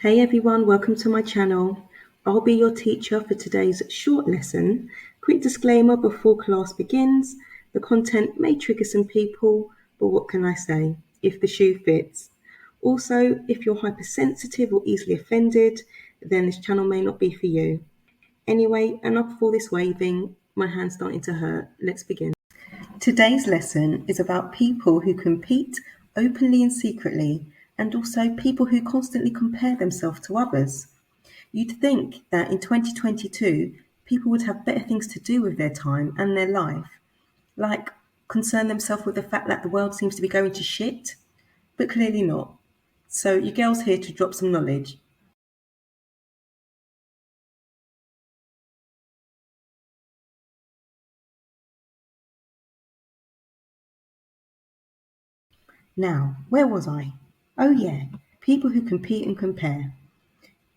Hey everyone, welcome to my channel. I'll be your teacher for today's short lesson. Quick disclaimer before class begins, the content may trigger some people, but what can I say? If the shoe fits. Also, if you're hypersensitive or easily offended, then this channel may not be for you. Anyway, enough of all this waving, my hand's starting to hurt. Let's begin. Today's lesson is about people who compete openly and secretly, and also people who constantly compare themselves to others. You'd think that in 2022, people would have better things to do with their time and their life, like concern themselves with the fact that the world seems to be going to shit, but clearly not. So your girl's here to drop some knowledge. Now, where was I? Oh yeah, people who compete and compare.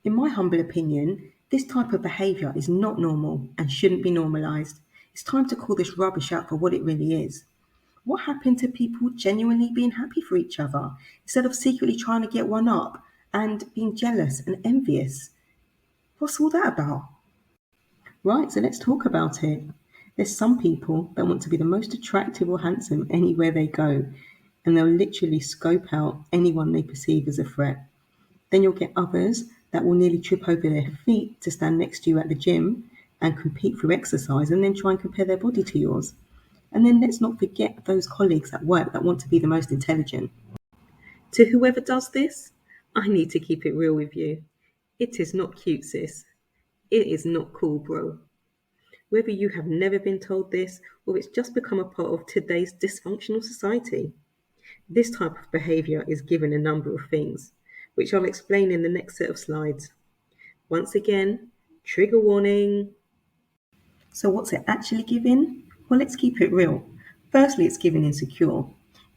In my humble opinion, this type of behaviour is not normal and shouldn't be normalised. It's time to call this rubbish out for what it really is. What happened to people genuinely being happy for each other instead of secretly trying to get one up and being jealous and envious? What's all that about? Right, so let's talk about it. There's some people that want to be the most attractive or handsome anywhere they go, and they'll literally scope out anyone they perceive as a threat. Then you'll get others that will nearly trip over their feet to stand next to you at the gym and compete through exercise and then try and compare their body to yours. And then let's not forget those colleagues at work that want to be the most intelligent. To whoever does this, I need to keep it real with you. It is not cute, sis. It is not cool, bro. Whether you have never been told this or it's just become a part of today's dysfunctional society, this type of behaviour is given a number of things, which I'll explain in the next set of slides. Once again, trigger warning. So what's it actually giving? Well, let's keep it real. Firstly, it's giving insecure.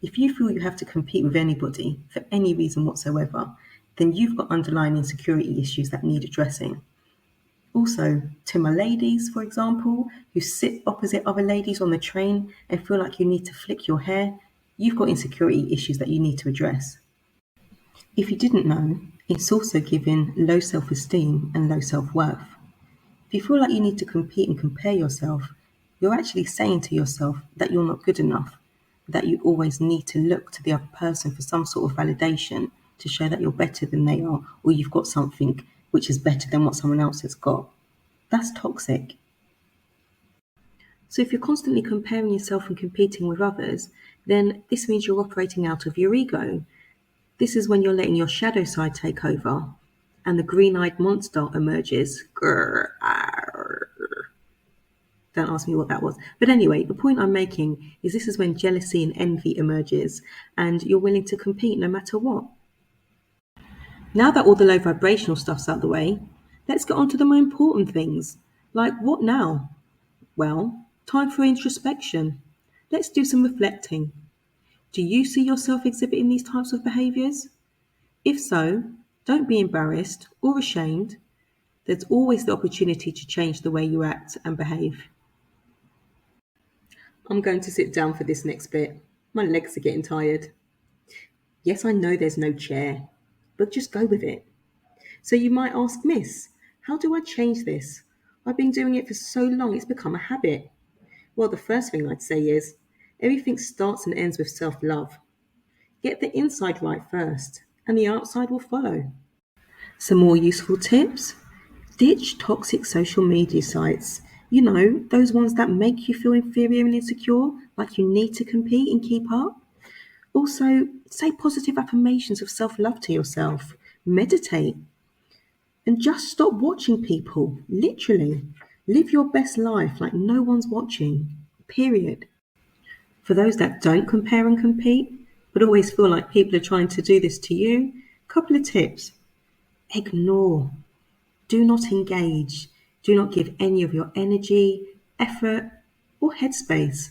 If you feel you have to compete with anybody for any reason whatsoever, then you've got underlying insecurity issues that need addressing. Also, to my ladies, for example, who sit opposite other ladies on the train and feel like you need to flick your hair, you've got insecurity issues that you need to address. If you didn't know, it's also giving low self-esteem and low self-worth. If you feel like you need to compete and compare yourself, you're actually saying to yourself that you're not good enough, that you always need to look to the other person for some sort of validation to show that you're better than they are, or you've got something which is better than what someone else has got. That's toxic. So if you're constantly comparing yourself and competing with others, then this means you're operating out of your ego. This is when you're letting your shadow side take over and the green-eyed monster emerges. Grr, arr. Don't ask me what that was. But anyway, the point I'm making is this is when jealousy and envy emerges and you're willing to compete no matter what. Now that all the low vibrational stuff's out the way, let's get on to the more important things. Like what now? Well, time for introspection. Let's do some reflecting. Do you see yourself exhibiting these types of behaviours? If so, don't be embarrassed or ashamed. There's always the opportunity to change the way you act and behave. I'm going to sit down for this next bit. My legs are getting tired. Yes, I know there's no chair, but just go with it. So you might ask, Miss, how do I change this? I've been doing it for so long, it's become a habit. Well, the first thing I'd say is everything starts and ends with self-love. Get the inside right first, and the outside will follow. Some more useful tips. Ditch toxic social media sites. You know, those ones that make you feel inferior and insecure, like you need to compete and keep up. Also, say positive affirmations of self-love to yourself. Meditate. And just stop watching people. Literally. Live your best life like no one's watching. Period. For those that don't compare and compete, but always feel like people are trying to do this to you, couple of tips. Ignore. Do not engage. Do not give any of your energy, effort, or headspace.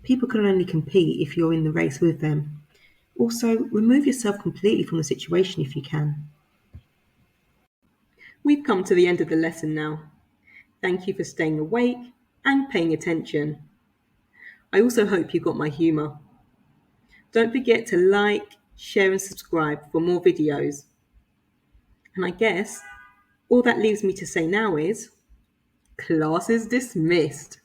People can only compete if you're in the race with them. Also, remove yourself completely from the situation if you can. We've come to the end of the lesson now. Thank you for staying awake and paying attention. I also hope you got my humour. Don't forget to like, share and subscribe for more videos. And I guess all that leaves me to say now is class is dismissed.